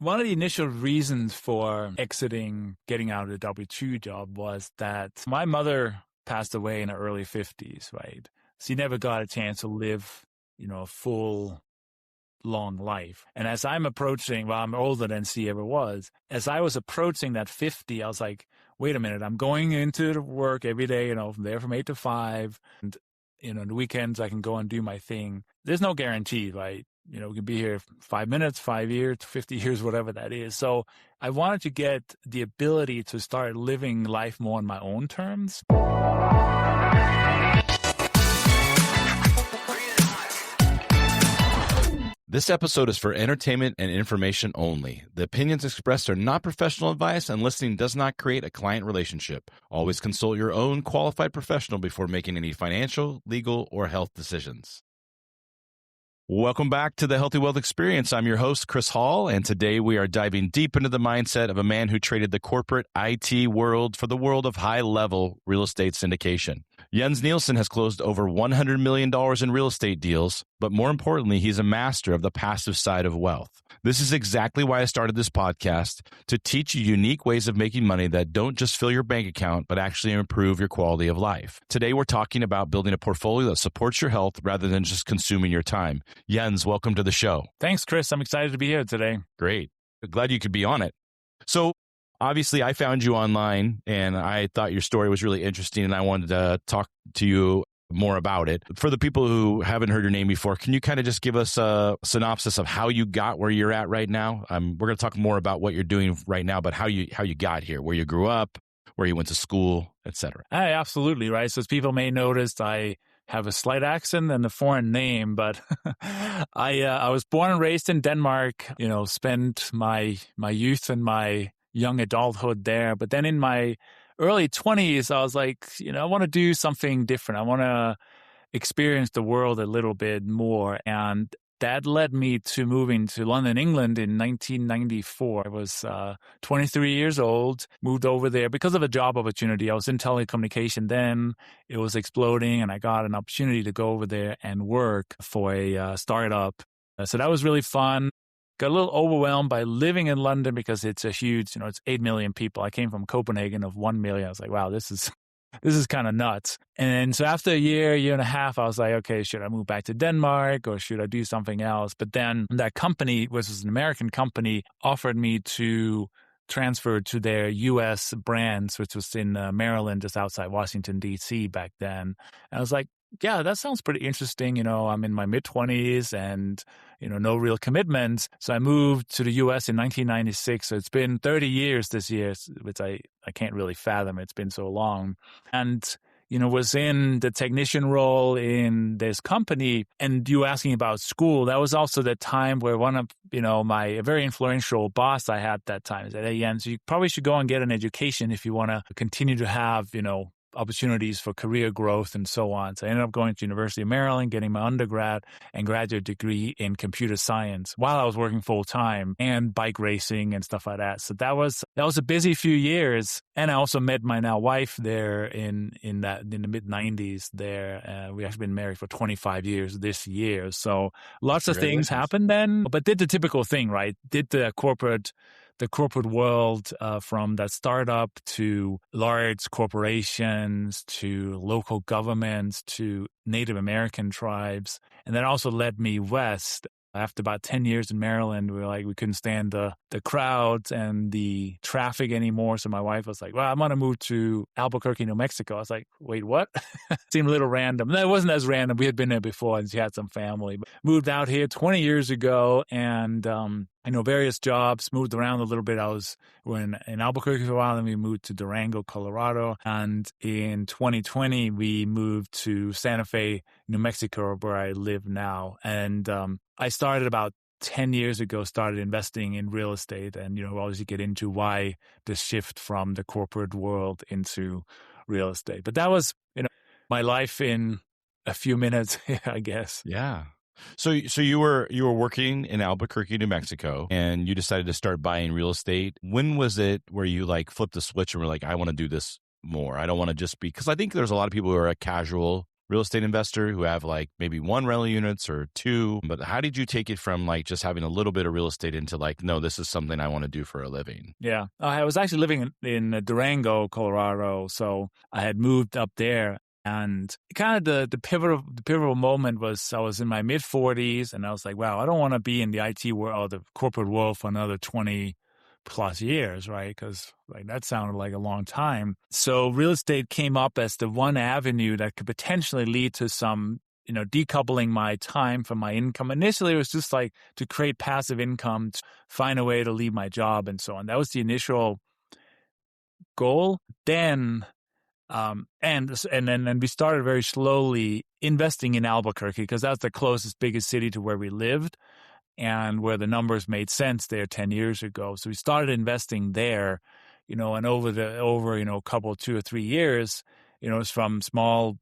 One of the initial reasons for exiting, getting out of the W-2 job was that my mother passed away in her early 50s, right? She never got a chance to live, a full, long life. And as I'm approaching, well, I'm older than she ever was. As I was approaching that 50, I was like, wait a minute, I'm going into work every day, from there from 8 to 5. And, the weekends I can go and do my thing. There's no guarantee, right? We can be here 5 minutes, 5 years, 50 years, whatever that is. So I wanted to get the ability to start living life more on my own terms. This episode is for entertainment and information only. The opinions expressed are not professional advice, and listening does not create a client relationship. Always consult your own qualified professional before making any financial, legal, or health decisions. Welcome back to the Healthy Wealth Experience. I'm your host, Chris Hall, and today we are diving deep into the mindset of a man who traded the corporate IT world for the world of high-level real estate syndication. Jens Nielsen has closed over $100 million in real estate deals, but more importantly, he's a master of the passive side of wealth. This is exactly why I started this podcast, to teach you unique ways of making money that don't just fill your bank account, but actually improve your quality of life. Today, we're talking about building a portfolio that supports your health rather than just consuming your time. Jens, welcome to the show. Thanks, Chris. I'm excited to be here today. Great. Glad you could be on it. So, obviously, I found you online, and I thought your story was really interesting, and I wanted to talk to you more about it. For the people who haven't heard your name before, can you kind of just give us a synopsis of how you got where you're at right now? We're going to talk more about what you're doing right now, but how you got here, where you grew up, where you went to school, etc. Absolutely, right? So as people may notice, I have a slight accent and a foreign name, but I was born and raised in Denmark, spent my youth and my young adulthood there. But then in my early 20s, I was like, I want to do something different. I want to experience the world a little bit more. And that led me to moving to London, England in 1994. I was 23 years old, moved over there because of a job opportunity. I was in telecommunication then. It was exploding, and I got an opportunity to go over there and work for a startup. So that was really fun. Got a little overwhelmed by living in London because it's a huge, it's 8 million people. I came from Copenhagen of 1 million. I was like, wow, this is kind of nuts. And so after a year and a half, I was like, okay, should I move back to Denmark or should I do something else? But then that company, which was an American company, offered me to transfer to their U.S. branch, which was in Maryland, just outside Washington, D.C. back then. And I was like, yeah, that sounds pretty interesting. I'm in my mid-20s and, no real commitments. So I moved to the U.S. in 1996. So it's been 30 years this year, which I can't really fathom. It's been so long. And, was in the technician role in this company. And you asking about school, that was also the time where one of, my very influential boss I had at that time said, hey, Jens, you probably should go and get an education if you want to continue to have, opportunities for career growth and so on. So I ended up going to University of Maryland, getting my undergrad and graduate degree in computer science while I was working full time and bike racing and stuff like that. So that was a busy few years. And I also met my now wife there in the mid 90s there. We actually been married for 25 years this year. So lots of things happened then, but did the typical thing, right? Did the corporate world, from that startup to large corporations to local governments to Native American tribes. And that also led me west. After about 10 years in Maryland, we couldn't stand the crowds and the traffic anymore. So my wife was like, well, I'm going to move to Albuquerque, New Mexico. I was like, wait, what? Seemed a little random. No, it wasn't as random. We had been there before and she had some family. But moved out here 20 years ago and, various jobs, moved around a little bit. We're in Albuquerque for a while, then we moved to Durango, Colorado. And in 2020, we moved to Santa Fe, New Mexico, where I live now. And I started about 10 years ago, started investing in real estate. And, we'll obviously get into why the shift from the corporate world into real estate. But that was, my life in a few minutes, I guess. Yeah. So you were working in Albuquerque, New Mexico, and you decided to start buying real estate. When was it where you flipped the switch and were like, I want to do this more? I don't want to just be, because I think there's a lot of people who are casual real estate investor who have like maybe one rental units or two. But how did you take it from like just having a little bit of real estate into like, no, this is something I want to do for a living? Yeah. I was actually living in Durango, Colorado. So I had moved up there. And kind of the pivotal moment was I was in my mid 40s and I was like, wow, I don't want to be in the IT world or the corporate world for another 20 plus years, right? Because like that sounded like a long time. So real estate came up as the one avenue that could potentially lead to some, decoupling my time from my income. Initially, it was just like to create passive income, to find a way to leave my job and so on. That was the initial goal. Then and then we started very slowly investing in Albuquerque because that's the closest, biggest city to where we lived and where the numbers made sense there 10 years ago. So we started investing there, and over a couple, 2 or 3 years, it's from small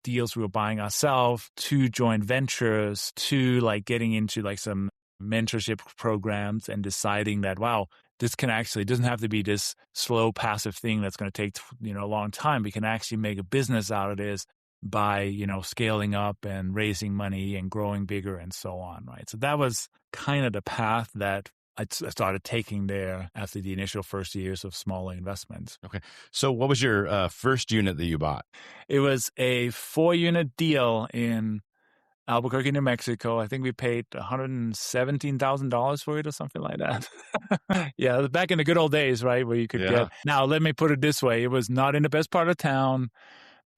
deals we were buying ourselves to joint ventures to like getting into like some mentorship programs and deciding that, wow, this can actually, it doesn't have to be this slow passive thing that's going to take, a long time. We can actually make a business out of this by, scaling up and raising money and growing bigger and so on, right? So that was kind of the path that I started taking there after the initial first years of smaller investments. Okay. So what was your first unit that you bought? It was a 4-unit deal in Albuquerque, New Mexico. I think we paid $117,000 for it or something like that. Yeah, back in the good old days, right, where you could get. Now, let me put it this way. It was not in the best part of town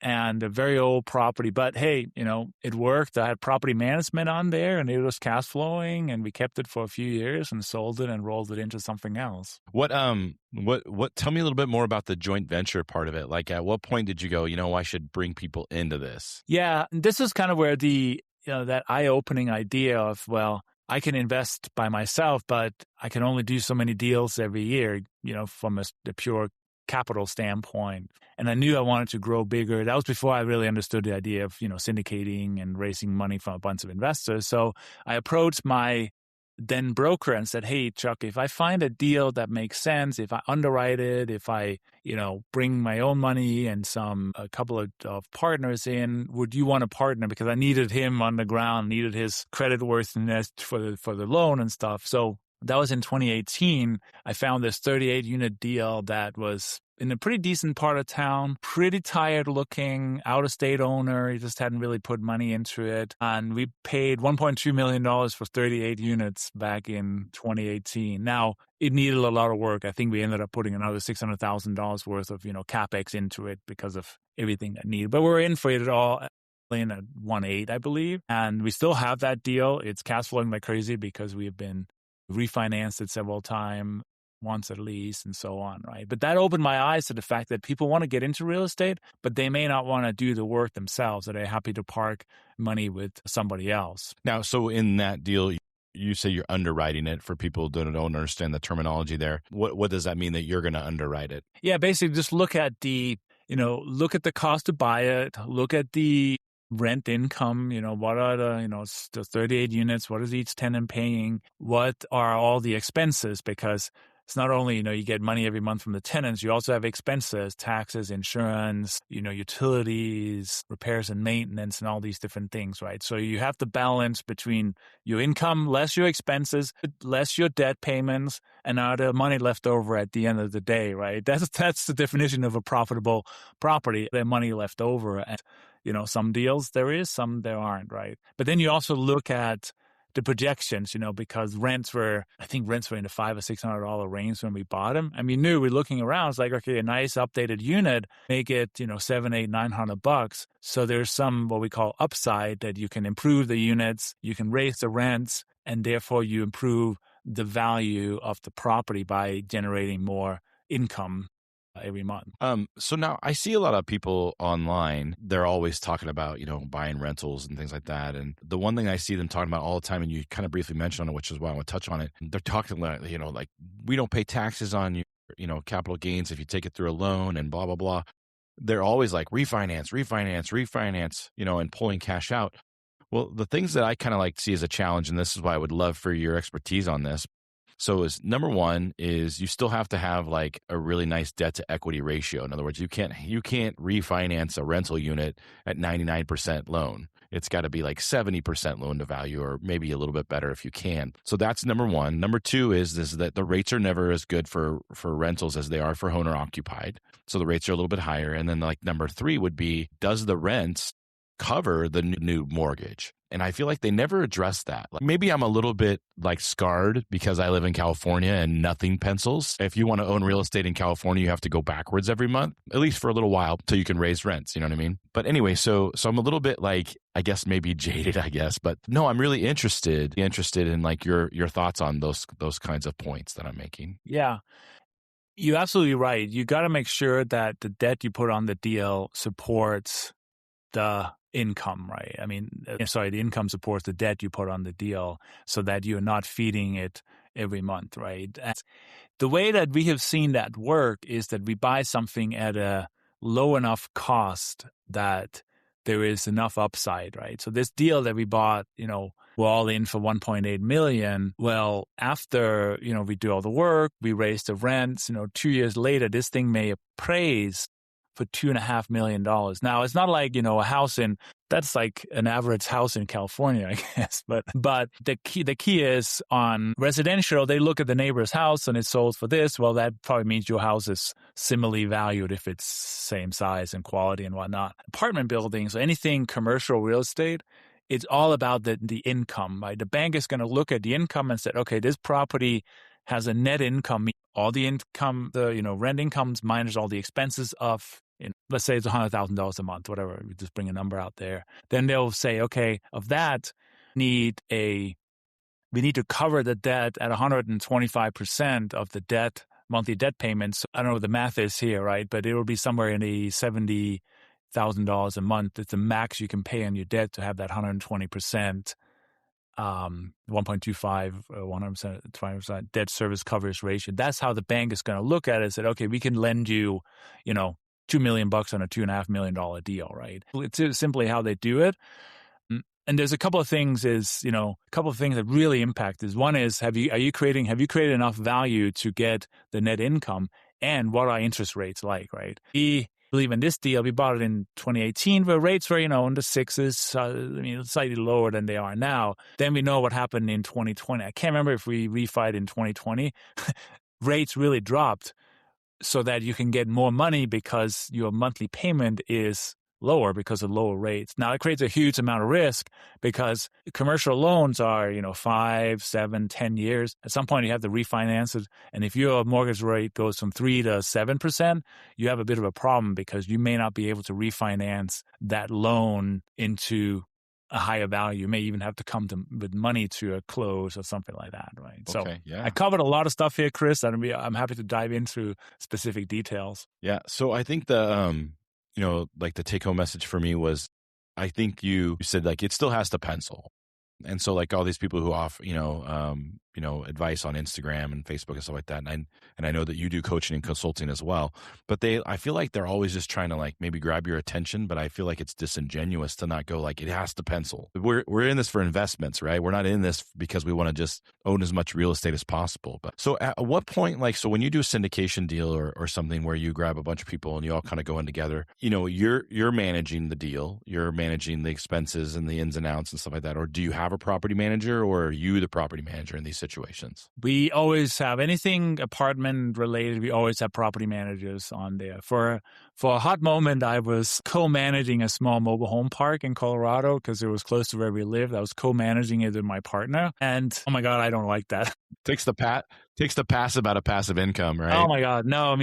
and a very old property. But hey, it worked. I had property management on there and it was cash flowing and we kept it for a few years and sold it and rolled it into something else. What tell me a little bit more about the joint venture part of it. Like at what point did you go, I should bring people into this? Yeah, this is kind of where that eye-opening idea of, well, I can invest by myself, but I can only do so many deals every year, from the pure capital standpoint. And I knew I wanted to grow bigger. That was before I really understood the idea of, syndicating and raising money from a bunch of investors. So I approached my then broker and said, hey, Chuck, if I find a deal that makes sense, if I underwrite it, if I, bring my own money and a couple of partners in, would you want to partner? Because I needed him on the ground, needed his credit worthiness for the loan and stuff. So that was in 2018. I found this 38-unit deal that was in a pretty decent part of town, pretty tired looking, out-of-state owner. He just hadn't really put money into it. And we paid $1.2 million for 38 units back in 2018. Now, it needed a lot of work. I think we ended up putting another $600,000 worth of, CapEx into it because of everything that needed. But we're in for it all in at 1.8, I believe. And we still have that deal. It's cash flowing like crazy because we have been refinanced it several times, once at least, and so on, right? But that opened my eyes to the fact that people want to get into real estate, but they may not want to do the work themselves. That they're happy to park money with somebody else. Now, so in that deal, you say you're underwriting it. For people who don't understand the terminology there. What does that mean that you're going to underwrite it? Yeah, basically just look at the cost to buy it, look at the rent income, what are the 38 units, what is each tenant paying, what are all the expenses, because it's not only, you get money every month from the tenants, you also have expenses, taxes, insurance, utilities, repairs and maintenance, and all these different things, right? So you have to balance between your income, less your expenses, less your debt payments, and now the money left over at the end of the day, right? That's the definition of a profitable property, the money left over. And, some deals there is, some there aren't, right? But then you also look at the projections, because rents were in the $500 or $600 range when we bought them. And we knew we're looking around. It's like, okay, a nice updated unit, make it, $700, $800, $900. So there's some what we call upside that you can improve the units, you can raise the rents, and therefore you improve the value of the property by generating more income every month. So now I see a lot of people online. They're always talking about, buying rentals and things like that. And the one thing I see them talking about all the time, and you kind of briefly mentioned on it, which is why I want to touch on it. They're talking like, like we don't pay taxes on capital gains if you take it through a loan and blah, blah, blah. They're always like refinance, and pulling cash out. Well, the things that I kind of like see as a challenge, and this is why I would love for your expertise on this, So is number one is you still have to have like a really nice debt to equity ratio. In other words, you can't refinance a rental unit at 99% loan. It's got to be like 70% loan to value, or maybe a little bit better if you can. So that's number one. Number two is that the rates are never as good for rentals as they are for owner occupied. So the rates are a little bit higher. And then like number three would be, does the rents cover the new mortgage? And I feel like they never address that. Like maybe I'm a little bit like scarred because I live in California and nothing pencils. If you want to own real estate in California, you have to go backwards every month, at least for a little while, till you can raise rents. You know what I mean? But anyway, so I'm a little bit like, I guess maybe jaded, but no, I'm really interested in like your thoughts on those kinds of points that I'm making. Yeah. You're absolutely right. You got to make sure that the debt you put on the deal supports the income, right? I mean, the income supports the debt you put on the deal so that you're not feeding it every month, right? And the way that we have seen that work is that we buy something at a low enough cost that there is enough upside, right? So this deal that we bought, we're all in for $1.8 million. Well, after, we do all the work, we raise the rents, 2 years later, this thing may appraise for $2.5 million. Now, it's not like, a house that's like an average house in California, I guess. But the key is on residential, they look at the neighbor's house and it's sold for this. Well, that probably means your house is similarly valued if it's same size and quality and whatnot. Apartment buildings or anything commercial real estate, it's all about the income, right? The bank is going to look at the income and say, okay, this property has a net income, all the income, rent incomes minus all the expenses of, let's say it's $100,000 a month, whatever, we just bring a number out there. Then they'll say, okay, of that, we need to cover the debt at 125% of the debt, monthly debt payments. I don't know what the math is here, right? But it will be somewhere in the $70,000 a month. It's the max you can pay on your debt to have that 120%. 1.25, 100% debt service coverage ratio. That's how the bank is going to look at it and say, okay, we can lend you, $2 million on a $2.5 million deal, right? It's simply how they do it. And there's a couple of things that really impact is one is, have you created enough value to get the net income, and what are interest rates like, right? We believe in this deal, we bought it in 2018 where rates were, in the sixes, slightly lower than they are now. Then we know what happened in 2020. I can't remember if we refied in 2020. Rates really dropped so that you can get more money because your monthly payment is lower because of lower rates. Now, it creates a huge amount of risk because commercial loans are, 5, 7, 10 years. At some point, you have to refinance it. And if your mortgage rate goes from 3 to 7%, you have a bit of a problem because you may not be able to refinance that loan into a higher value. You may even have to come with money to a close or something like that, right? Okay, So yeah. I covered a lot of stuff here, Chris. I'm happy to dive into specific details. Yeah. So I think the like the take home message for me was, I think you said like it still has to pencil. And so like all these people who offer, advice on Instagram and Facebook and stuff like that. And I know that you do coaching and consulting as well, but I feel like they're always just trying to like maybe grab your attention, but I feel like it's disingenuous to not go like, it has to pencil. We're in this for investments, right? We're not in this because we want to just own as much real estate as possible. But so at what point, like, so when you do a syndication deal or something where you grab a bunch of people and you all kind of go in together, you're managing the deal, you're managing the expenses and the ins and outs and stuff like that. Or do you have a property manager, or are you the property manager in these situations? We always have anything apartment related. We always have property managers on there. For a hot moment, I was co-managing a small mobile home park in Colorado because it was close to where we lived. I was co-managing it with my partner, and oh my God, I don't like that. Takes the pass about a passive income, right? Oh my God, no.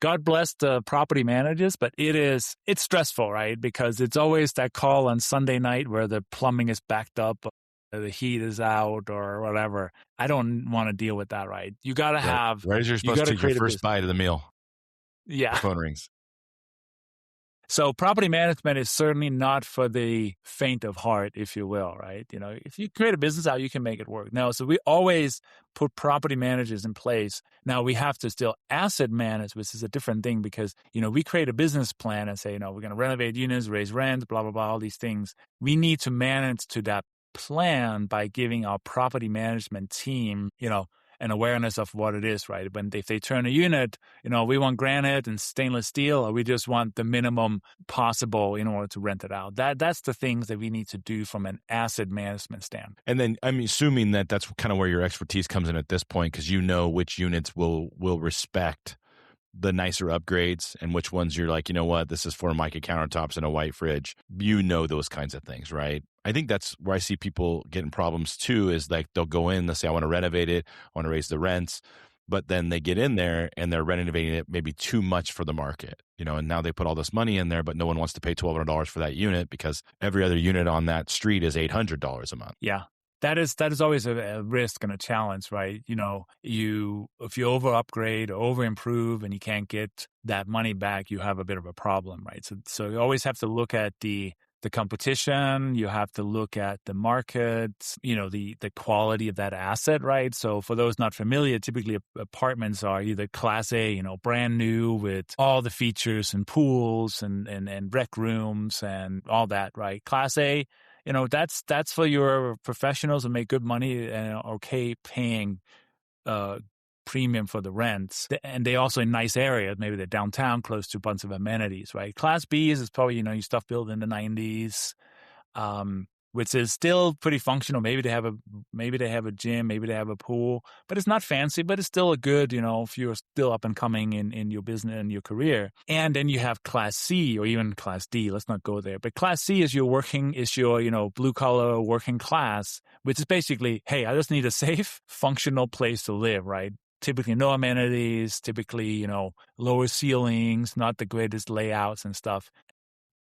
God bless the property managers, but it's stressful, right? Because it's always that call on Sunday night where the plumbing is backed up, the heat is out or whatever. I don't want to deal with that, right? You got to have... Right as you're supposed to take your first bite of the meal. Yeah. The phone rings. So property management is certainly not for the faint of heart, if you will, right? If you create a business out, you can make it work. No, so we always put property managers in place. Now we have to still asset manage, which is a different thing because, we create a business plan and say, we're going to renovate units, raise rent, blah, blah, blah, all these things. We need to manage to that plan by giving our property management team, an awareness of what it is, right? If they turn a unit, we want granite and stainless steel, or we just want the minimum possible in order to rent it out. That's the things that we need to do from an asset management standpoint. And then I'm assuming that that's kind of where your expertise comes in at this point, because which units will respect the nicer upgrades and which ones you're like, this is for mica countertops and a white fridge. Those kinds of things, right? I think that's where I see people getting problems too, is like they'll go in, they'll say, I want to renovate it, I want to raise the rents. But then they get in there and they're renovating it maybe too much for the market, and now they put all this money in there, but no one wants to pay $1,200 for that unit because every other unit on that street is $800 a month. Yeah. That is always a risk and a challenge, right? If you over upgrade or over improve and you can't get that money back, you have a bit of a problem, right? So you always have to look at the competition. You have to look at the market, the quality of that asset, right? So for those not familiar, typically apartments are either Class A, brand new with all the features and pools and rec rooms and all that, right? Class A, that's for your professionals who make good money and are okay paying premium for the rents. And they also in nice areas. Maybe they're downtown, close to a bunch of amenities, right? Class B is probably, your stuff built in the 90s, which is still pretty functional. Maybe they have a gym, maybe they have a pool, but it's not fancy, but it's still a good, if you're still up and coming in your business and your career. And then you have Class C or even Class D. Let's not go there. But Class C is your blue collar working class, which is basically, hey, I just need a safe, functional place to live, right? Typically no amenities, typically, lower ceilings, not the greatest layouts and stuff.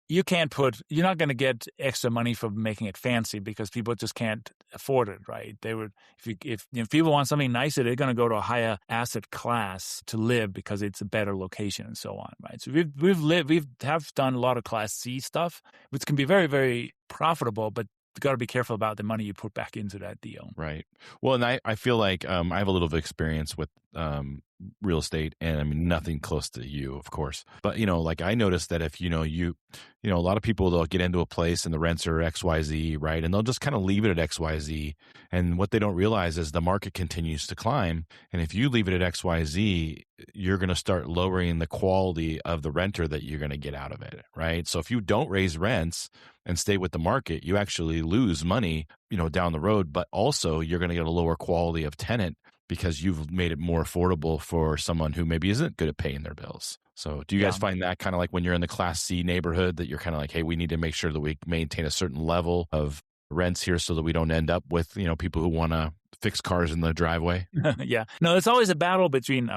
You're not going to get extra money for making it fancy because people just can't afford it, right? If people want something nicer, they're going to go to a higher asset class to live because it's a better location and so on, right? So we have done a lot of Class C stuff, which can be very, very profitable, but you got to be careful about the money you put back into that deal. Right. Well, and I feel like I have a little bit of experience with real estate, and I mean, nothing close to you, of course. But, like I noticed that if, a lot of people, they'll get into a place and the rents are XYZ, right? And they'll just kind of leave it at XYZ. And what they don't realize is the market continues to climb. And if you leave it at XYZ, you're going to start lowering the quality of the renter that you're going to get out of it, right? So if you don't raise rents and stay with the market, you actually lose money, down the road, but also you're going to get a lower quality of tenant because you've made it more affordable for someone who maybe isn't good at paying their bills. So do you guys find that kind of like when you're in the Class C neighborhood that you're kind of like, hey, we need to make sure that we maintain a certain level of rents here so that we don't end up with, people who want to fix cars in the driveway? Yeah. No, it's always a battle between,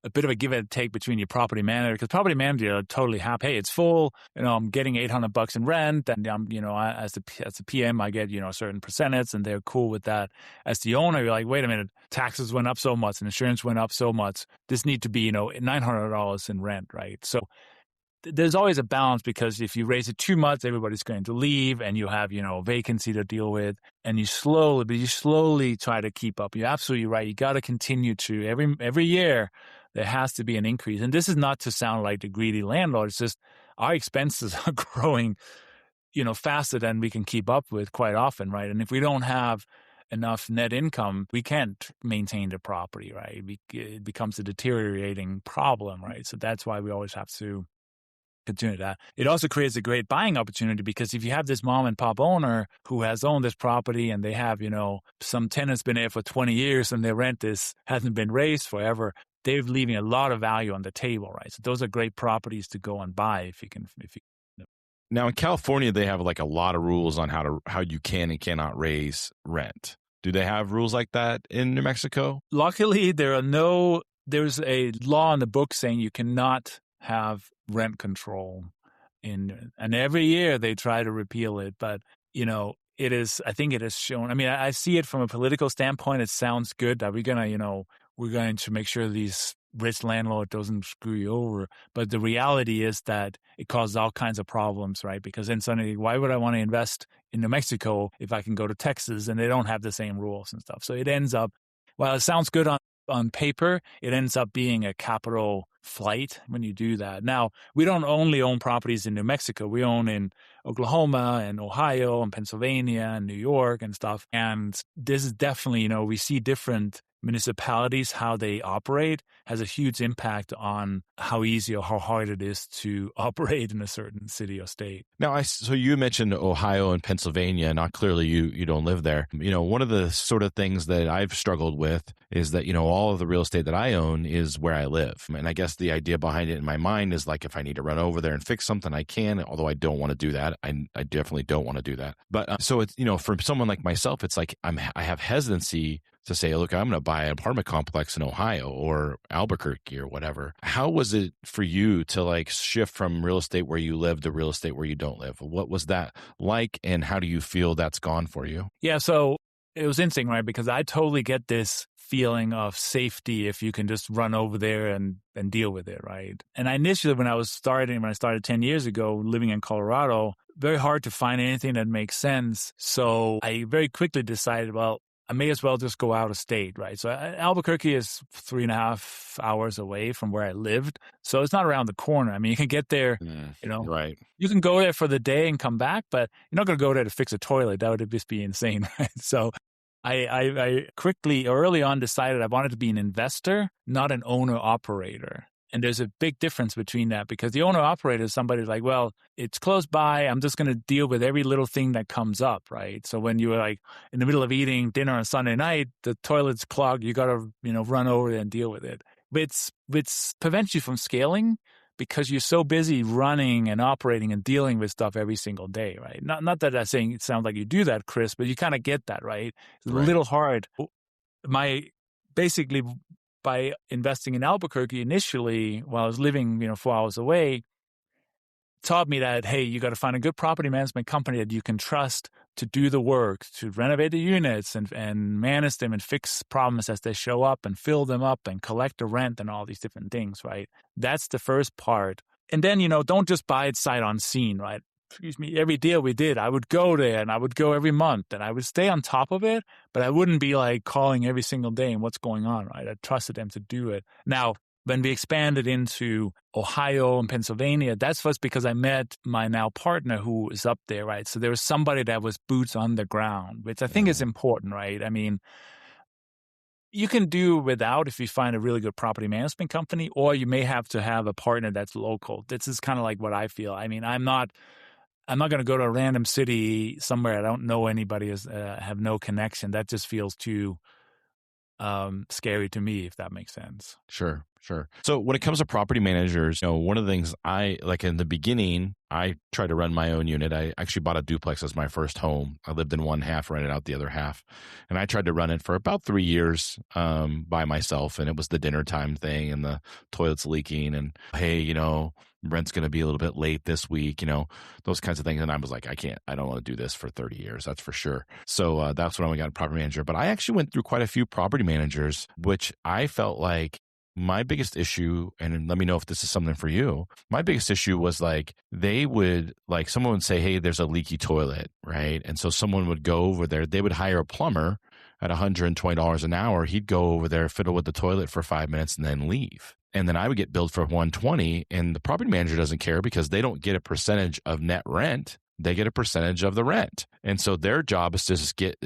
a bit of a give and take between your property manager, because property manager are totally happy. Hey, it's full. I'm getting $800 in rent, and as the PM, I get a certain percentage, and they're cool with that. As the owner, you're like, wait a minute, taxes went up so much, and insurance went up so much. This need to be $900 in rent, right? So there's always a balance, because if you raise it too much, everybody's going to leave, and you have vacancy to deal with, and you slowly try to keep up. You're absolutely right. You got to continue to every year. There has to be an increase. And this is not to sound like the greedy landlord. It's just our expenses are growing, faster than we can keep up with quite often, right? And if we don't have enough net income, we can't maintain the property, right? It becomes a deteriorating problem, right? So that's why we always have to continue that. It also creates a great buying opportunity, because if you have this mom and pop owner who has owned this property and they have, some tenants been there for 20 years and their rent hasn't been raised forever, they're leaving a lot of value on the table, right? So those are great properties to go and buy if you can. Now in California, they have like a lot of rules on how you can and cannot raise rent. Do they have rules like that in New Mexico? Luckily, there's a law in the book saying you cannot have rent control and every year they try to repeal it, but I think it is shown. I mean, I see it from a political standpoint. It sounds good that we're going to make sure these rich landlord doesn't screw you over. But the reality is that it causes all kinds of problems, right? Because then suddenly, why would I want to invest in New Mexico if I can go to Texas and they don't have the same rules and stuff? So it ends up, while it sounds good on on paper, it ends up being a capital flight when you do that. Now, we don't only own properties in New Mexico. We own in Oklahoma and Ohio and Pennsylvania and New York and stuff. And this is definitely, we see different municipalities, how they operate has a huge impact on how easy or how hard it is to operate in a certain city or state. Now, so you mentioned Ohio and Pennsylvania. Not clearly you don't live there. One of the sort of things that I've struggled with is that, all of the real estate that I own is where I live. And I guess the idea behind it in my mind is like, if I need to run over there and fix something, I can, although I don't want to do that. I definitely don't want to do that. But so it's, for someone like myself, it's like I have hesitancy to say, look, I'm going to buy an apartment complex in Ohio or Albuquerque or whatever. How was it for you to like shift from real estate where you live to real estate where you don't live? What was that like, and how do you feel that's gone for you? Yeah, so it was interesting, right? Because I totally get this feeling of safety if you can just run over there and deal with it, right? And initially, when I started 10 years ago living in Colorado, very hard to find anything that makes sense. So I very quickly decided, well, I may as well just go out of state, right? So Albuquerque is 3.5 hours away from where I lived. So it's not around the corner. I mean, you can get there, right. You can go there for the day and come back, but you're not going to go there to fix a toilet. That would just be insane, right? So I quickly, early on, decided I wanted to be an investor, not an owner-operator. And there's a big difference between that because the owner-operator is somebody like, well, it's close by. I'm just going to deal with every little thing that comes up, right? So when you're like in the middle of eating dinner on Sunday night, the toilet's clogged, you got to, run over there and deal with it. But it prevents you from scaling because you're so busy running and operating and dealing with stuff every single day, right? Not that I'm saying it sounds like you do that, Chris, but you kind of get that, right? It's a little hard. Basically, by investing in Albuquerque initially, while I was living, 4 hours away, taught me that, hey, you got to find a good property management company that you can trust to do the work, to renovate the units and manage them and fix problems as they show up and fill them up and collect the rent and all these different things, right? That's the first part. And then, don't just buy it sight unseen, right? Every deal we did, I would go there and I would go every month and I would stay on top of it, but I wouldn't be like calling every single day and what's going on, right? I trusted them to do it. Now, when we expanded into Ohio and Pennsylvania, that's first because I met my now partner who is up there, right? So there was somebody that was boots on the ground, which I think is important, right? I mean, you can do without if you find a really good property management company, or you may have to have a partner that's local. This is kind of like what I feel. I mean, I'm not going to go to a random city somewhere I don't know anybody, have no connection. That just feels too scary to me, if that makes sense. Sure. So when it comes to property managers, one of the things I like in the beginning, I tried to run my own unit. I actually bought a duplex as my first home. I lived in one half, rented out the other half. And I tried to run it for about 3 years by myself. And it was the dinner time thing and the toilet's leaking and, hey, rent's going to be a little bit late this week, those kinds of things. And I was like, I don't want to do this for 30 years. That's for sure. So that's when I got a property manager. But I actually went through quite a few property managers, which I felt like my biggest issue, and let me know if this is something for you, my biggest issue was like, someone would say, hey, there's a leaky toilet, right? And so someone would go over there, they would hire a plumber at $120 an hour. He'd go over there, fiddle with the toilet for 5 minutes and then leave. And then I would get billed for $120, and the property manager doesn't care because they don't get a percentage of net rent. They get a percentage of the rent. And so their job is to just get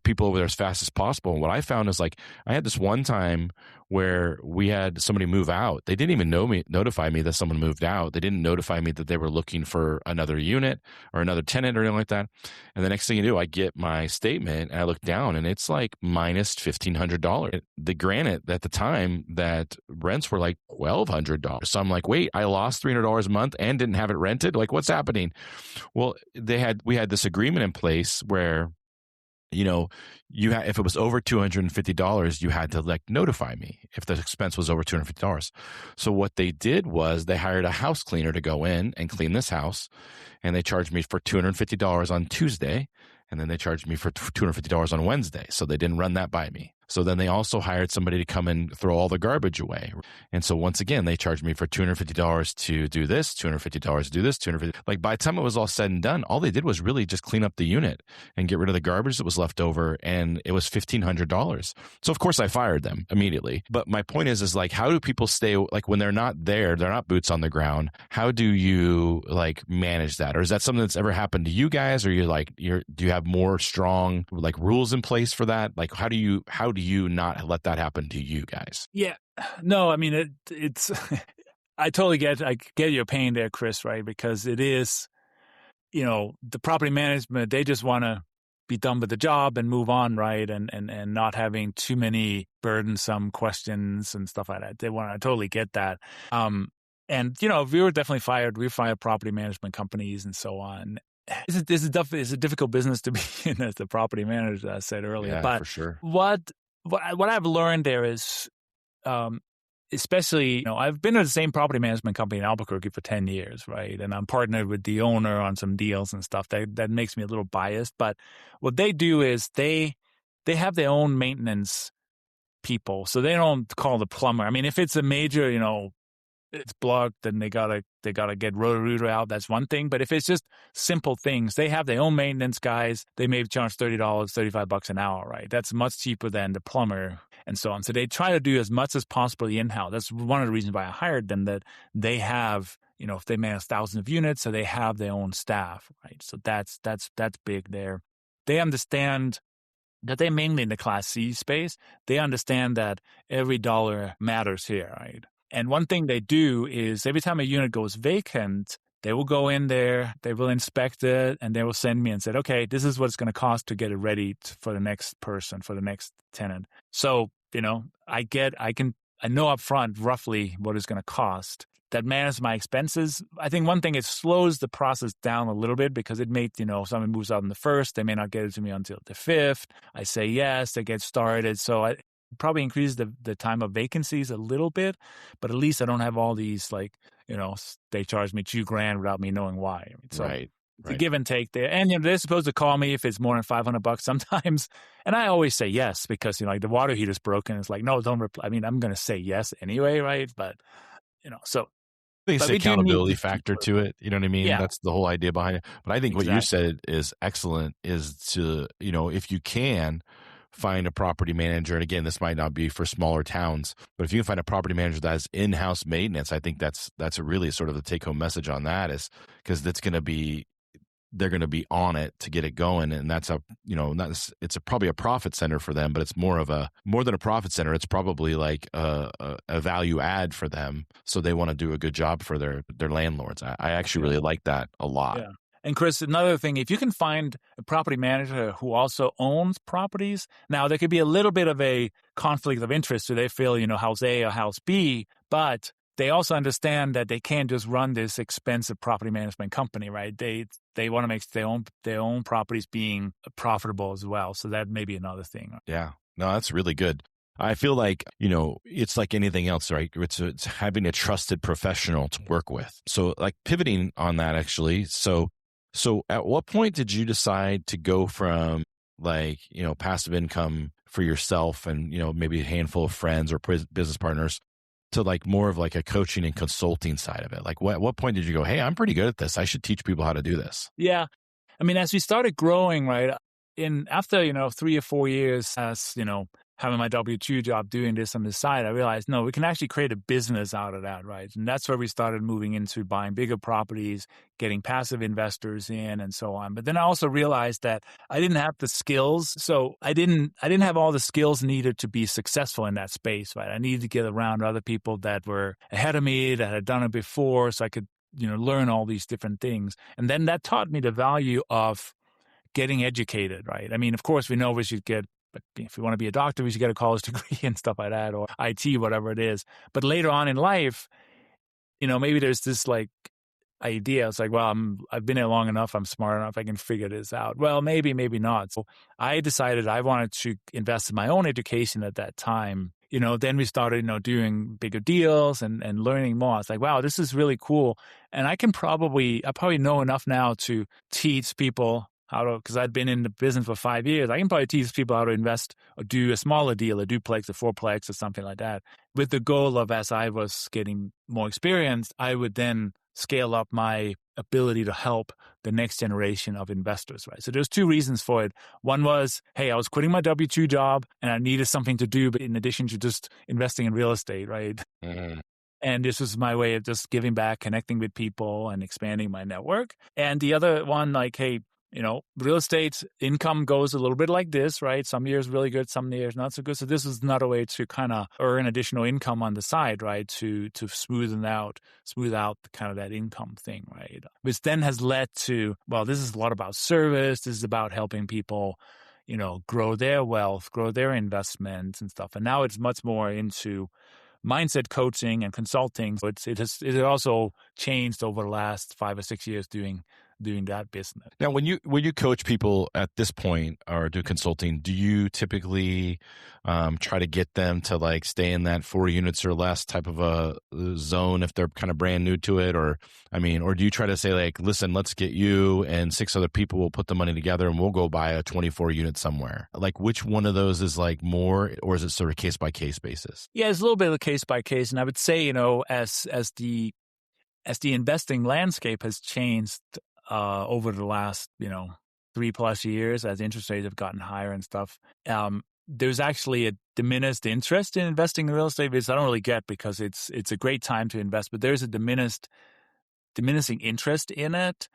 people over there as fast as possible. And what I found is like, I had this one time where we had somebody move out. They didn't even notify me that someone moved out. They didn't notify me that they were looking for another unit or another tenant or anything like that. And the next thing you do, I get my statement and I look down and it's like minus $1,500. Granted, at the time that rents were like $1,200. So I'm like, wait, I lost $300 a month and didn't have it rented? Like, what's happening? Well, we had this agreement in place where, if it was over $250, you had to notify me if the expense was over $250. So what they did was they hired a house cleaner to go in and clean this house, and they charged me for $250 on Tuesday, and then they charged me for $250 on Wednesday. So they didn't run that by me. So then they also hired somebody to come and throw all the garbage away. And so once again, they charged me for $250 to do this, $250 to do this, $250. Like by the time it was all said and done, all they did was really just clean up the unit and get rid of the garbage that was left over. And it was $1,500. So of course I fired them immediately. But my point is like, how do people stay, like when they're not there, they're not boots on the ground. How do you like manage that? Or is that something that's ever happened to you guys? Or do you have more strong like rules in place for that? Like how do you not let that happen to you guys? Yeah. No, I mean, it's, I get your pain there, Chris, right? Because it is, the property management, they just want to be done with the job and move on, right? And not having too many burdensome questions and stuff like that. I totally get that. And, we were definitely fired. We fired property management companies and so on. It's a difficult business to be in as the property manager, as I said earlier. Yeah, but for sure. What I've learned there is, especially, I've been at the same property management company in Albuquerque for 10 years, right? And I'm partnered with the owner on some deals and stuff. That makes me a little biased. But what they do is they have their own maintenance people. So they don't call the plumber. I mean, if it's a major, it's blocked, then they gotta get Roto-Rooter out. That's one thing. But if it's just simple things, they have their own maintenance guys. They may charge $30, $35 an hour, right? That's much cheaper than the plumber and so on. So they try to do as much as possible in-house. That's one of the reasons why I hired them, that they have, if they manage thousands of units, so they have their own staff, right? So that's big there. They understand that they're mainly in the Class C space. They understand that every dollar matters here, right? And one thing they do is every time a unit goes vacant, they will go in there, they will inspect it, and they will send me and say, okay, this is what it's going to cost to get it ready for the next person, for the next tenant. So, I know up front roughly what it's going to cost. That manages my expenses. I think one thing, it slows the process down a little bit because it may, someone moves out on the 1st, they may not get it to me until the 5th. I say yes, they get started. So I probably increase the time of vacancies a little bit, but at least I don't have all these they charge me $2,000 without me knowing why. So right. It's a give and take there. And they're supposed to call me if it's more than $500 sometimes. And I always say yes because, like the water heater's broken. It's like, no, don't reply. I mean, I'm going to say yes anyway, right? But, so. There's accountability factor to it. You know what I mean? Yeah. That's the whole idea behind it. But I think what you said is excellent, is to, if you can find a property manager, and again, this might not be for smaller towns, but if you can find a property manager that has in-house maintenance, I think that's a really sort of the take-home message on that, is because they're going to be on it to get it going. And that's probably a profit center for them, but it's more than a profit center. It's probably like a value add for them. So they want to do a good job for their landlords. I actually really like that a lot. Yeah. And Chris, another thing, if you can find a property manager who also owns properties, now there could be a little bit of a conflict of interest. So they feel, house A or house B, but they also understand that they can't just run this expensive property management company, right? They want to make their own properties being profitable as well. So that may be another thing. Yeah, no, that's really good. I feel like, it's like anything else, right? It's having a trusted professional to work with. So like pivoting on that, actually. So at what point did you decide to go from like, passive income for yourself and, maybe a handful of friends or business partners to like more of like a coaching and consulting side of it? Like what point did you go, hey, I'm pretty good at this, I should teach people how to do this? Yeah. I mean, as we started growing, right, after, 3 or 4 years as, having my W-2 job, doing this on the side, I realized, no, we can actually create a business out of that, right? And that's where we started moving into buying bigger properties, getting passive investors in, and so on. But then I also realized that I didn't have the skills. So I didn't have all the skills needed to be successful in that space, right? I needed to get around other people that were ahead of me, that had done it before, so I could, learn all these different things. And then that taught me the value of getting educated, right? I mean, of course, we know we should get, but if we want to be a doctor, we should get a college degree and stuff like that, or IT, whatever it is. But later on in life, maybe there's this like idea. It's like, well, I've been here long enough. I'm smart enough. I can figure this out. Well, maybe not. So I decided I wanted to invest in my own education at that time. Then we started, doing bigger deals and learning more. It's like, wow, this is really cool. And I probably know enough now to teach people because I'd been in the business for 5 years, I can probably teach people how to invest or do a smaller deal, a duplex, a fourplex or something like that. With the goal of, as I was getting more experienced, I would then scale up my ability to help the next generation of investors, right? So there's two reasons for it. One was, hey, I was quitting my W-2 job and I needed something to do, but in addition to just investing in real estate, right? Mm-hmm. And this was my way of just giving back, connecting with people and expanding my network. And the other one, like, hey, real estate income goes a little bit like this, right? Some years really good, some years not so good. So this is another way to kind of earn additional income on the side, right? To smooth out kind of that income thing, right? Which then has led to, well, this is a lot about service. This is about helping people, grow their wealth, grow their investments and stuff. And now it's much more into mindset coaching and consulting. So it has also changed over the last 5 or 6 years doing that business. Now, when you coach people at this point or do consulting, do you typically try to get them to like stay in that 4 units or less type of a zone if they're kind of brand new to it, or do you try to say like, listen, let's get you and 6 other people, we'll put the money together and we'll go buy a 24 unit somewhere? Like, which one of those is like more, or is it sort of case by case basis? Yeah, it's a little bit of a case by case, and I would say as the investing landscape has changed over the last 3+ years, as interest rates have gotten higher and stuff, there's actually a diminished interest in investing in real estate, which I don't really get because it's a great time to invest, but there's a diminishing interest in it.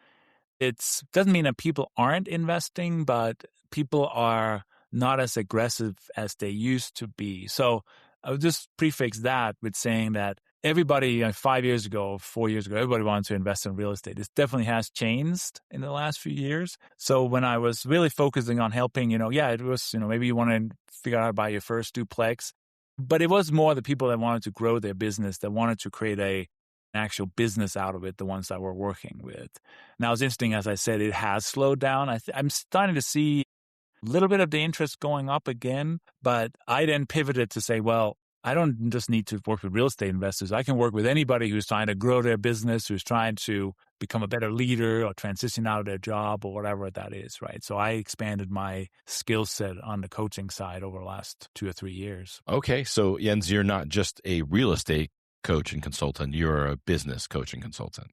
It doesn't mean that people aren't investing, but people are not as aggressive as they used to be. So I would just prefix that with saying that everybody 5 years ago, 4 years ago, everybody wanted to invest in real estate. This definitely has changed in the last few years. So when I was really focusing on helping, it was, maybe you want to figure out how to buy your first duplex, but it was more the people that wanted to grow their business, that wanted to create an actual business out of it, the ones that we're working with. Now, it's interesting, as I said, it has slowed down. I'm starting to see a little bit of the interest going up again, but I then pivoted to say, well, I don't just need to work with real estate investors. I can work with anybody who's trying to grow their business, who's trying to become a better leader or transition out of their job or whatever that is, right? So I expanded my skill set on the coaching side over the last 2 or 3 years. Okay. So Jens, you're not just a real estate coach and consultant. You're a business coach and consultant.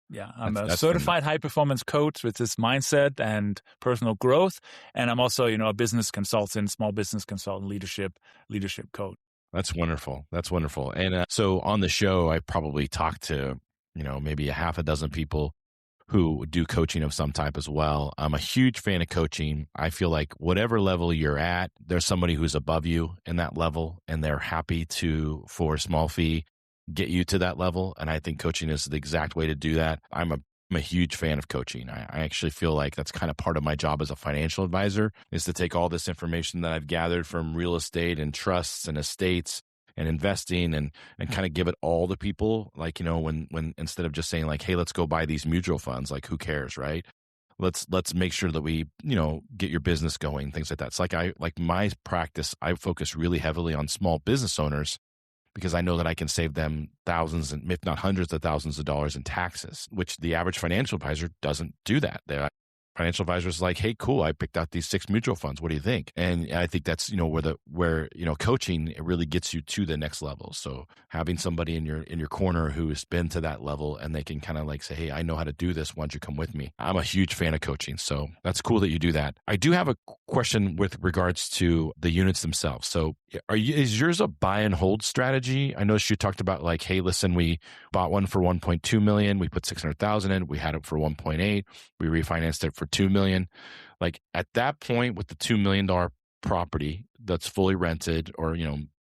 Yeah, I'm a certified high-performance coach with this mindset and personal growth. And I'm also, a business consultant, small business consultant, leadership coach. That's wonderful. That's wonderful. And so on the show, I probably talked to, maybe a half a dozen people who do coaching of some type as well. I'm a huge fan of coaching. I feel like whatever level you're at, there's somebody who's above you in that level, and they're happy to, for a small fee, get you to that level. And I think coaching is the exact way to do that. I'm a huge fan of coaching. I actually feel like that's kind of part of my job as a financial advisor, is to take all this information that I've gathered from real estate and trusts and estates and investing and kind of give it all to people. Like, when instead of just saying like, hey, let's go buy these mutual funds, like who cares, right? Let's make sure that we, get your business going, things like that. It's like my practice, I focus really heavily on small business owners, because I know that I can save them thousands and if not hundreds of thousands of dollars in taxes, which the average financial advisor doesn't do that. The financial advisor is like, hey, cool, I picked out these 6 mutual funds. What do you think? And I think that's, where coaching, it really gets you to the next level. So having somebody in your corner who has been to that level, and they can kind of like say, hey, I know how to do this. Why don't you come with me? I'm a huge fan of coaching. So that's cool that you do that. I do have a question with regards to the units themselves. So is yours a buy and hold strategy? I noticed you talked about like, hey, listen, we bought one for 1.2 million. We put 600,000 in. We had it for 1.8. We refinanced it for 2 million. Like at that point with the $2 million property that's fully rented or,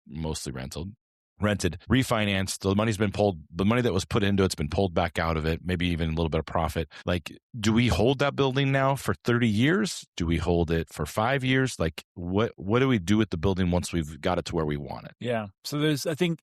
mostly rented, refinanced, the money that was put into it's been pulled back out of it, maybe even a little bit of profit. Like, do we hold that building now for 30 years? Do we hold it for 5 years? Like what do we do with the building once we've got it to where we want it? Yeah. So I think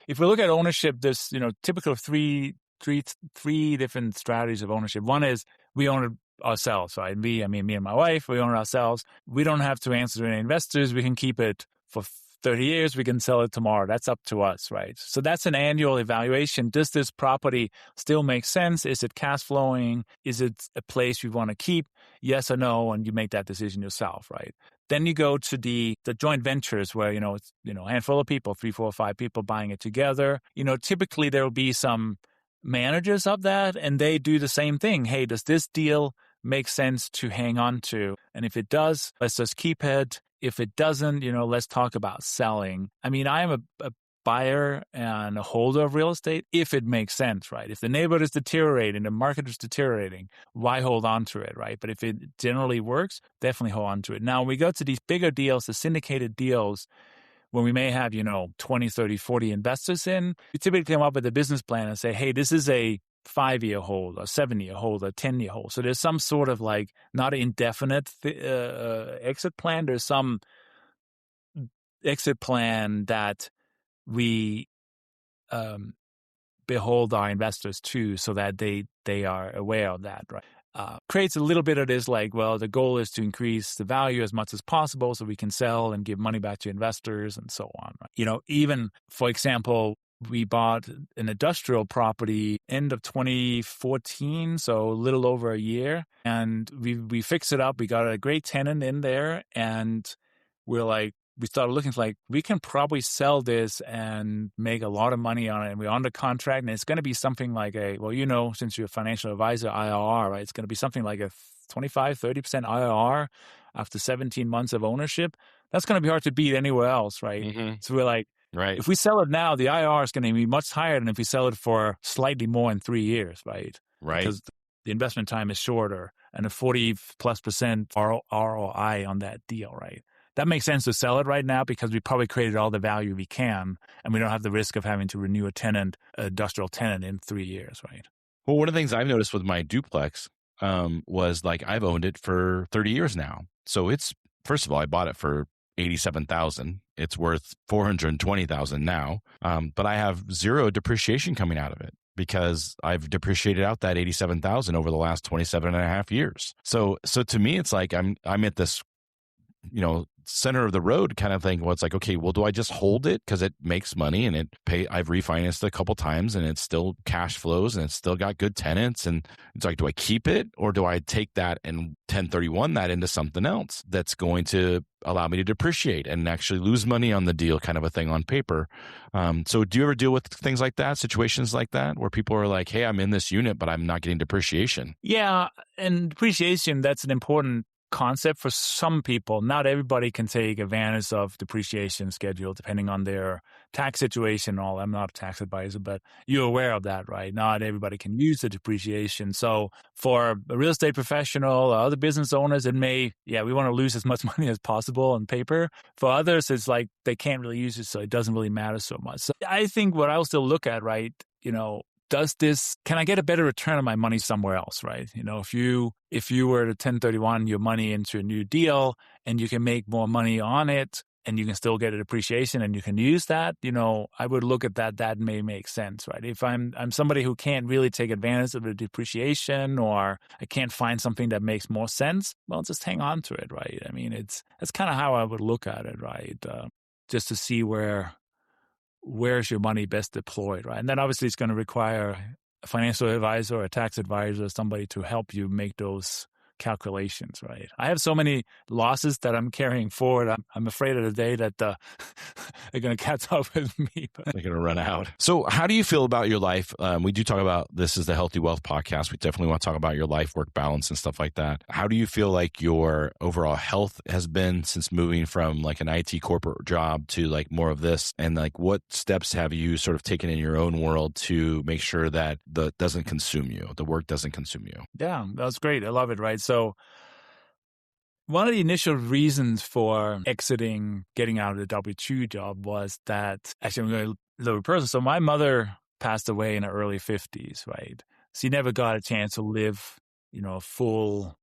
if we look at ownership, there's, typical three different strategies of ownership. One is we own it ourselves, right? Me and my wife, we own it ourselves. We don't have to answer to any investors. We can keep it for 30 years, we can sell it tomorrow. That's up to us, right? So that's an annual evaluation. Does this property still make sense? Is it cash flowing? Is it a place we want to keep? Yes or no? And you make that decision yourself, right? Then you go to the joint ventures where, it's, a handful of people, 3, 4, 5 people buying it together. Typically there will be some managers of that, and they do the same thing. Hey, does this deal make sense to hang on to? And if it does, let's just keep it. If it doesn't, let's talk about selling. I mean, I am a buyer and a holder of real estate if it makes sense, right? If the neighborhood is deteriorating, the market is deteriorating, why hold on to it, right? But if it generally works, definitely hold on to it. Now, we go to these bigger deals, the syndicated deals, when we may have, 20, 30, 40 investors in, we typically come up with a business plan and say, hey, this is a 5-year hold, a 7-year hold, a 10-year hold. So there's some sort of like not an indefinite exit plan. There's some exit plan that we behold our investors to, so that they are aware of that, right? Creates a little bit of this like, well, the goal is to increase the value as much as possible so we can sell and give money back to investors and so on. Right? Even, for example, we bought an industrial property end of 2014, so a little over a year, and we fixed it up. We got a great tenant in there, and we started looking like we can probably sell this and make a lot of money on it. And we're under contract, and it's going to be something like since you're a financial advisor, IRR, right? It's going to be something like a 25, 30% IRR after 17 months of ownership. That's going to be hard to beat anywhere else, right? Mm-hmm. So we're like, right. If we sell it now, the IRR is going to be much higher than if we sell it for slightly more in 3 years, right? Right. Because the investment time is shorter and a 40+% ROI on that deal, right? That makes sense to sell it right now because we probably created all the value we can, and we don't have the risk of having to renew an industrial tenant in 3 years, right? Well, one of the things I've noticed with my duplex was like I've owned it for 30 years now. So it's, first of all, I bought it for $87,000. It's worth $420,000 now. But I have zero depreciation coming out of it because I've depreciated out that $87,000 over the last 27 and a half years. So to me, it's like I'm at this, center of the road kind of thing. Well, it's like, okay, well, do I just hold it because it makes money and I've refinanced it a couple times and it still cash flows and it's still got good tenants. And it's like, do I keep it or do I take that and 1031 that into something else that's going to allow me to depreciate and actually lose money on the deal, kind of a thing on paper? So do you ever deal with things like that, situations like that, where people are like, hey, I'm in this unit, but I'm not getting depreciation? Yeah. And depreciation, that's an important concept for some people. Not everybody can take advantage of depreciation schedule depending on their tax situation and all. I'm not a tax advisor, but you're aware of that, right? Not everybody can use the depreciation. So for a real estate professional or other business owners, we want to lose as much money as possible on paper. For others, it's like they can't really use it, so it doesn't really matter so much. So I think what I'll still look at, right, can I get a better return on my money somewhere else, right? If you were to 1031 your money into a new deal and you can make more money on it and you can still get a depreciation and you can use that, I would look at that. That may make sense, right? If I'm somebody who can't really take advantage of the depreciation or I can't find something that makes more sense, well, just hang on to it, right? I mean, that's kind of how I would look at it, right? Just to see where's your money best deployed, right? And then obviously it's going to require a financial advisor or a tax advisor, somebody to help you make those calculations, right? I have so many losses that I'm carrying forward. I'm afraid of the day that they're going to catch up with me. They're going to run out. So how do you feel about your life? We do talk about, this is the Healthy Wealth Podcast. We definitely want to talk about your life-work balance and stuff like that. How do you feel like your overall health has been since moving from like an IT corporate job to like more of this? And like what steps have you sort of taken in your own world to make sure that the work doesn't consume you? Yeah, that's great. I love it, right? So one of the initial reasons for getting out of the W-2 job was that, actually I'm going a little personal. So my mother passed away in her early 50s, right? She never got a chance to live, a full,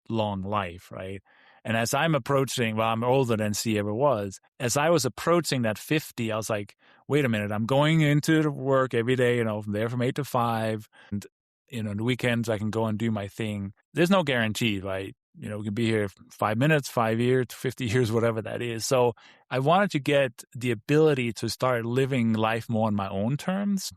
long life, right? And as I'm approaching, I'm older than she ever was. As I was approaching that 50, I was like, wait a minute, I'm going into work every day, from there from 8 to 5. And the weekends I can go and do my thing. There's no guarantee, right? we can be here 5 minutes, 5 years, 50 years, whatever that is. So I wanted to get the ability to start living life more on my own terms,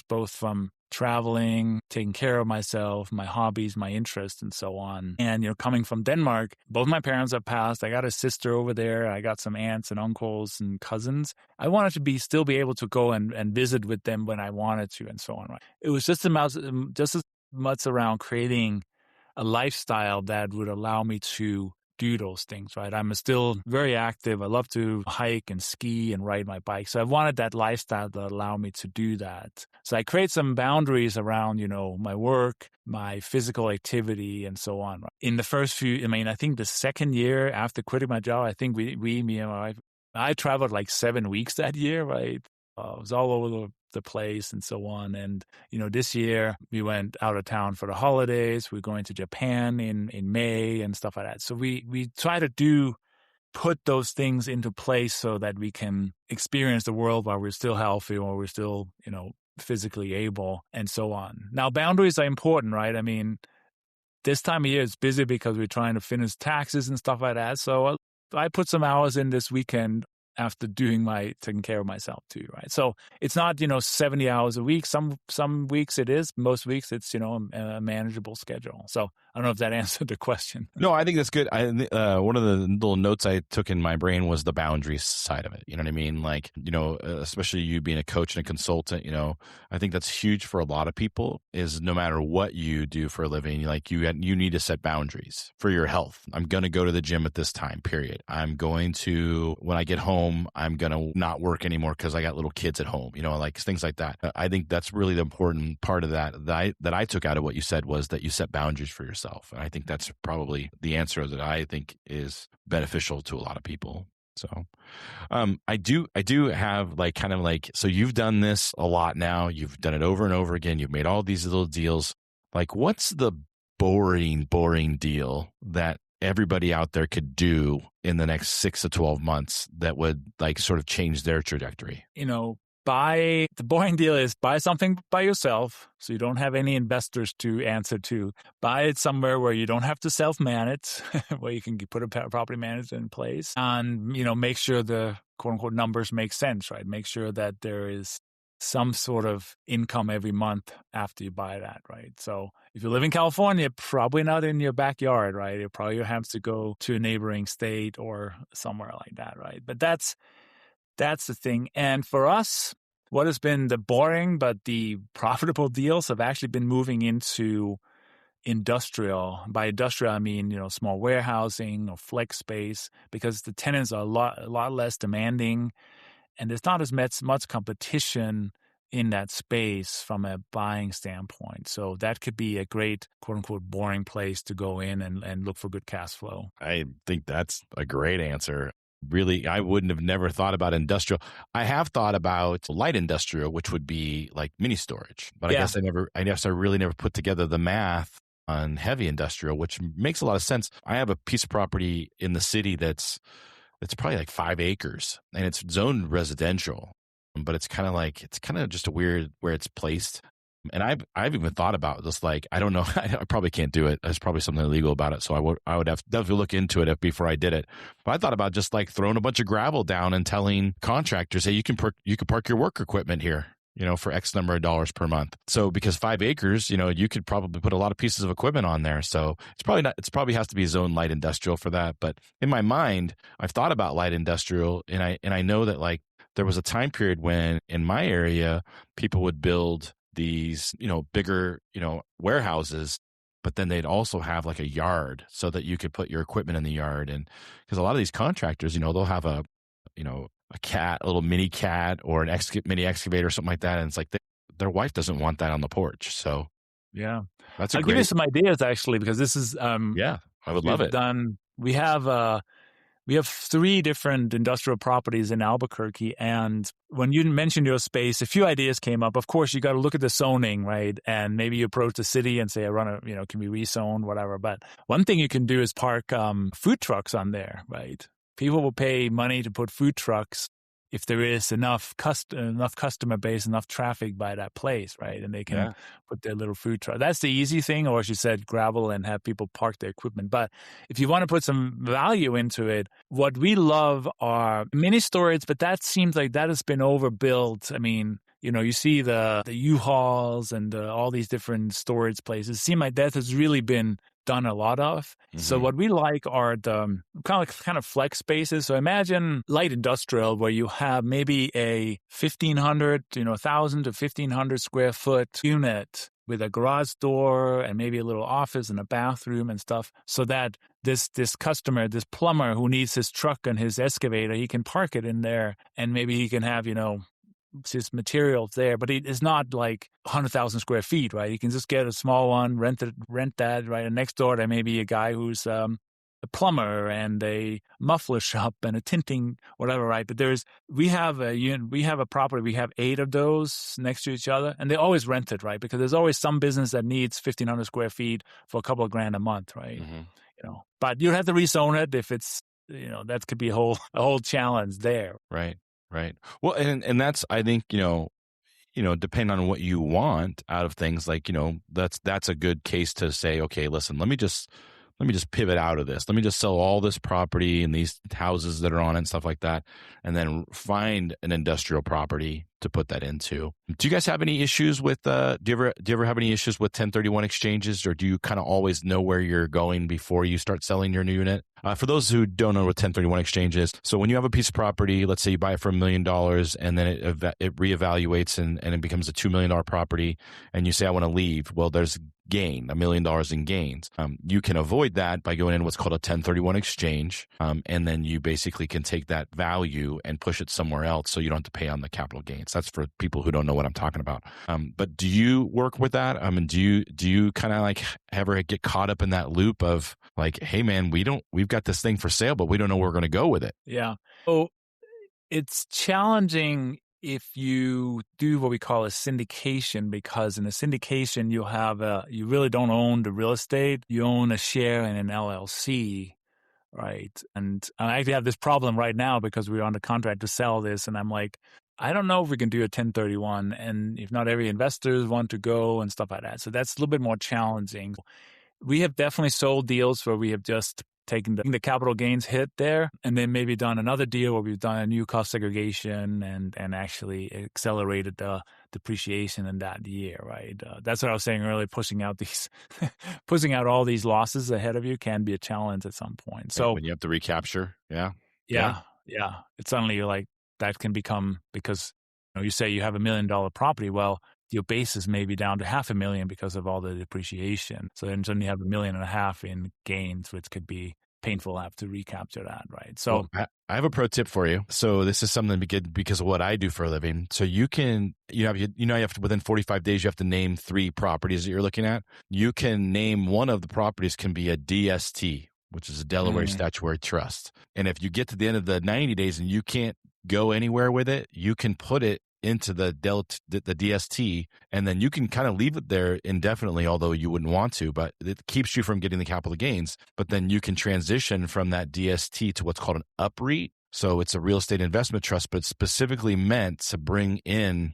both from traveling, taking care of myself, my hobbies, my interests, and so on. And, coming from Denmark, both my parents have passed. I got a sister over there. I got some aunts and uncles and cousins. I wanted to still be able to go and visit with them when I wanted to and so on. Right? It was just as much around creating a lifestyle that would allow me to do those things, right? I'm still very active. I love to hike and ski and ride my bike. So I wanted that lifestyle that allow me to do that. So I create some boundaries around, my work, my physical activity, and so on. In the first I think the second year after quitting my job, I think me and my wife, I traveled like 7 weeks that year, right? I was all over the place and so on. And, this year we went out of town for the holidays. We're going to Japan in May and stuff like that. So we try to put those things into place so that we can experience the world while we're still healthy, while we're still, physically able and so on. Now, boundaries are important, right? I mean, this time of year it's busy because we're trying to finish taxes and stuff like that. So I put some hours in this weekend after taking care of myself too, right? So it's not, 70 hours a week. Some weeks it is. Most weeks it's, a manageable schedule. So I don't know if that answered the question. No, I think that's good. One of the little notes I took in my brain was the boundaries side of it. You know what I mean? Like, especially you being a coach and a consultant, I think that's huge for a lot of people is no matter what you do for a living, like you need to set boundaries for your health. I'm going to go to the gym at this time, period. I'm going to, when I get home, I'm going to not work anymore because I got little kids at home, like things like that. I think that's really the important part of that I took out of what you said was that you set boundaries for yourself. And I think that's probably the answer that I think is beneficial to a lot of people. So I do have so you've done this a lot now. You've done it over and over again. You've made all these little deals. Like, what's the boring deal that everybody out there could do in the next 6 to 12 months that would sort of change their trajectory? The boring deal is buy something by yourself so you don't have any investors to answer to. Buy it somewhere where you don't have to self-manage, where you can put a property manager in place and, make sure the quote-unquote numbers make sense, right? Make sure that there is some sort of income every month after you buy that, right? So if you live in California, probably not in your backyard, right? You probably have to go to a neighboring state or somewhere like that, right? But that's the thing. And for us, what has been the boring but the profitable deals have actually been moving into industrial. By industrial, I mean, small warehousing or flex space, because the tenants are a lot less demanding and there's not as much competition in that space from a buying standpoint. So that could be a great, quote unquote, boring place to go in and look for good cash flow. I think that's a great answer. Really, I wouldn't have never thought about industrial. I have thought about light industrial, which would be like mini storage. But Yeah. I guess I really never put together the math on heavy industrial, which makes a lot of sense. I have a piece of property in the city that's probably like 5 acres and it's zoned residential, but it's kind of just a weird where it's placed. And I've even thought about this, I don't know, I probably can't do it. There's probably something illegal about it. So I would have to look into it before I did it. But I thought about just throwing a bunch of gravel down and telling contractors, hey, you can park your work equipment here, for X number of dollars per month. So because 5 acres, you could probably put a lot of pieces of equipment on there. So it's probably has to be zone light industrial for that. But in my mind, I've thought about light industrial and I know that there was a time period when in my area, people would build these, bigger, warehouses, but then they'd also have a yard so that you could put your equipment in the yard. And because a lot of these contractors, they'll have a little mini cat or an mini excavator or something like that. And it's their wife doesn't want that on the porch. So yeah, I'll give you some ideas actually, because this is, I would love it. We have 3 different industrial properties in Albuquerque. And when you mentioned your space, a few ideas came up. Of course, you got to look at the zoning, right? And maybe you approach the city and say, can we rezone, whatever. But one thing you can do is park food trucks on there, right? People will pay money to put food trucks if there is enough customer base, enough traffic by that place, right? And they can put their little food truck. That's the easy thing, or as you said, gravel and have people park their equipment. But if you want to put some value into it, what we love are mini storage, but that seems like that has been overbuilt. I mean, you see the U-Hauls and all these different storage places. It seems like that has really been done a lot of. So what we like are the kind of flex spaces. So imagine light industrial where you have maybe a 1,500, 1,000 to 1,500 square foot unit with a garage door and maybe a little office and a bathroom and stuff, so that this customer, this plumber who needs his truck and his excavator, he can park it in there, and maybe he can have, his materials there, but it's not like 100,000 square feet, right? You can just get a small one, rent that, right? And next door, there may be a guy who's a plumber and a muffler shop and a tinting, whatever, right? But we have a property, we have 8 of those next to each other, and they always rent it, right? Because there's always some business that needs 1,500 square feet for a couple of grand a month, right? But you have to rezone it if it's, that could be a whole challenge there. Right. Well, and that's, I think, depending on what you want out of things, like, that's a good case to say, okay, listen, let me just pivot out of this. Let me just sell all this property and these houses that are on it and stuff like that, and then find an industrial property to put that into. Do you guys have any issues with, do you ever have any issues with 1031 exchanges, or do you kind of always know where you're going before you start selling your new unit? For those who don't know what 1031 exchange is, so when you have a piece of property, let's say you buy it for $1 million, and then it reevaluates and it becomes a $2 million property, and you say, I want to leave. Well, there's gain, $1 million in gains. You can avoid that by going in what's called a 1031 exchange, and then you basically can take that value and push it somewhere else, so you don't have to pay on the capital gains. That's for people who don't know what I'm talking about. But do you work with that? I mean, do you kind of like ever get caught up in that loop of like, hey man, we've got this thing for sale, but we don't know where we're going to go with it? Yeah. So it's challenging if you do what we call a syndication, because in a syndication, you really don't own the real estate. You own a share in an LLC, right? And I actually have this problem right now because we're on the contract to sell this, and I'm like, I don't know if we can do a 1031, and if not every investors want to go and stuff like that. So that's a little bit more challenging. We have definitely sold deals where we have just taken the capital gains hit there, and then maybe done another deal where we've done a new cost segregation and actually accelerated the depreciation in that year, right? That's what I was saying earlier. Pushing out pushing out all these losses ahead of you can be a challenge at some point. So when you have to recapture, yeah. It's suddenly like that can become, because you say you have $1 million property. Well, your basis may be down to $500,000 because of all the depreciation. So then suddenly you have $1.5 million in gains, which could be painful to have to recapture that, right? So I have a pro tip for you. So this is something because of what I do for a living. So you can, you have to, within 45 days, you have to name 3 properties that you're looking at. You can name one of the properties can be a DST, which is a Delaware Statutory Trust. And if you get to the end of the 90 days and you can't go anywhere with it, you can put it into the DST, and then you can kind of leave it there indefinitely, although you wouldn't want to, but it keeps you from getting the capital gains. But then you can transition from that DST to what's called an UPREIT. So it's a real estate investment trust, but it's specifically meant to bring in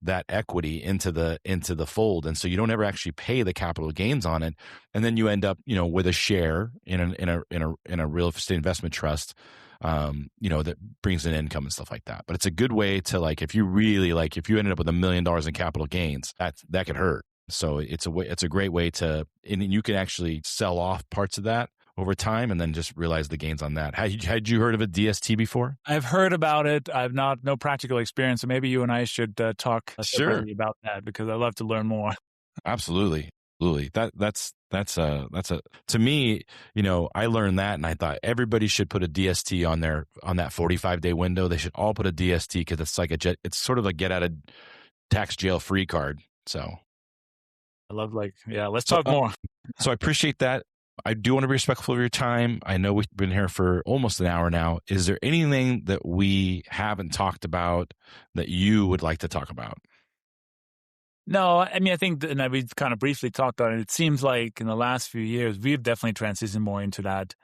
that equity into the fold, and so you don't ever actually pay the capital gains on it, and then you end up with a share in a real estate investment trust, that brings in income and stuff like that. But it's a good way to, like, if you ended up with $1 million in capital gains, that could hurt. So it's a great way to, and you can actually sell off parts of that over time and then just realize the gains on that. Had you heard of a DST before? I've heard about it. I've no practical experience. So maybe you and I should talk separately about that, because I'd love to learn more. Absolutely. That's to me, I learned that, and I thought everybody should put a DST on that 45-day window. They should all put a DST, because it's like it's sort of a get out of tax jail free card. So I love, let's talk more. So I appreciate that. I do want to be respectful of your time. I know we've been here for almost an hour now. Is there anything that we haven't talked about that you would like to talk about? No, I mean, I think, and we kind of briefly talked on it. It seems like in the last few years, we've definitely transitioned more into that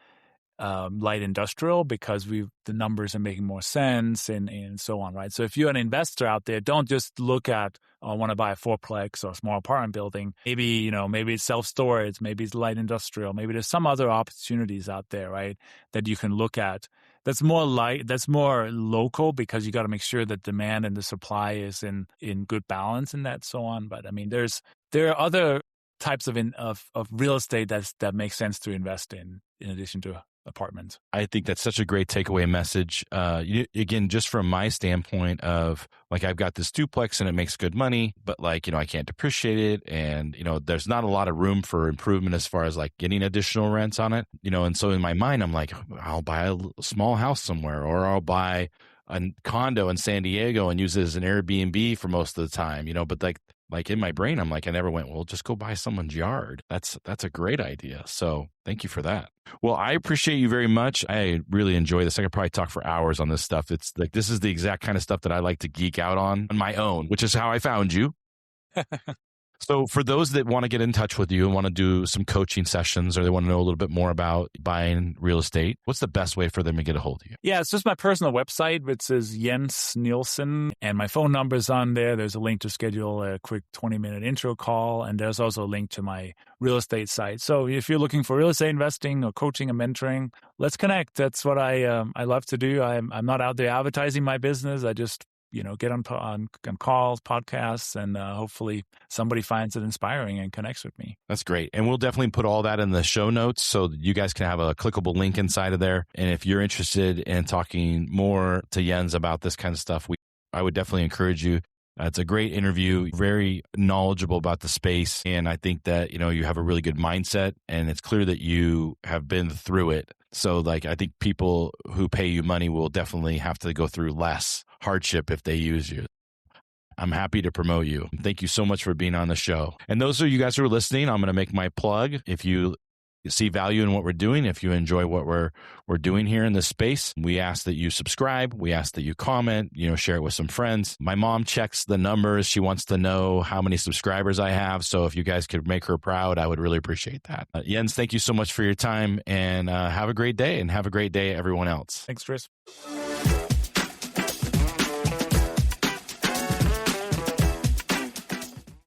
light industrial because the numbers are making more sense and so on, right? So if you're an investor out there, don't just look at, I want to buy a fourplex or a small apartment building. Maybe, maybe it's self-storage, maybe it's light industrial, maybe there's some other opportunities out there, right, that you can look at. That's more local because you got to make sure that demand and the supply is in good balance and that so on. But I mean, there are other types of real estate that makes sense to invest in addition to apartments. I think that's such a great takeaway message. Again, just from my standpoint of like, I've got this duplex and it makes good money, but like, I can't depreciate it. And, there's not a lot of room for improvement as far as like getting additional rents on it, and so in my mind, I'm like, I'll buy a small house somewhere, or I'll buy a condo in San Diego and use it as an Airbnb for most of the time, but like in my brain, I'm like, I never went, well, just go buy someone's yard. That's a great idea. So thank you for that. Well, I appreciate you very much. I really enjoy this. I could probably talk for hours on this stuff. It's like, this is the exact kind of stuff that I like to geek out on my own, which is how I found you. So for those that want to get in touch with you and want to do some coaching sessions, or they want to know a little bit more about buying real estate, what's the best way for them to get a hold of you? Yeah, it's just my personal website, which is Jens Nielsen, and my phone number is on there. There's a link to schedule a quick 20-minute intro call, and there's also a link to my real estate site. So if you're looking for real estate investing or coaching and mentoring, let's connect. That's what I love to do. I'm not out there advertising my business. I just get on calls, podcasts, and hopefully somebody finds it inspiring and connects with me. That's great. And we'll definitely put all that in the show notes so that you guys can have a clickable link inside of there. And if you're interested in talking more to Jens about this kind of stuff, I would definitely encourage you. It's a great interview, very knowledgeable about the space. And I think that, you have a really good mindset, and it's clear that you have been through it. So like, I think people who pay you money will definitely have to go through less hardship if they use you. I'm happy to promote you. Thank you so much for being on the show. And those of you guys who are listening, I'm going to make my plug. If you see value in what we're doing, if you enjoy what we're doing here in this space, we ask that you subscribe. We ask that you comment, share it with some friends. My mom checks the numbers. She wants to know how many subscribers I have. So if you guys could make her proud, I would really appreciate that. Jens, thank you so much for your time, and have a great day, and have a great day, everyone else. Thanks, Chris.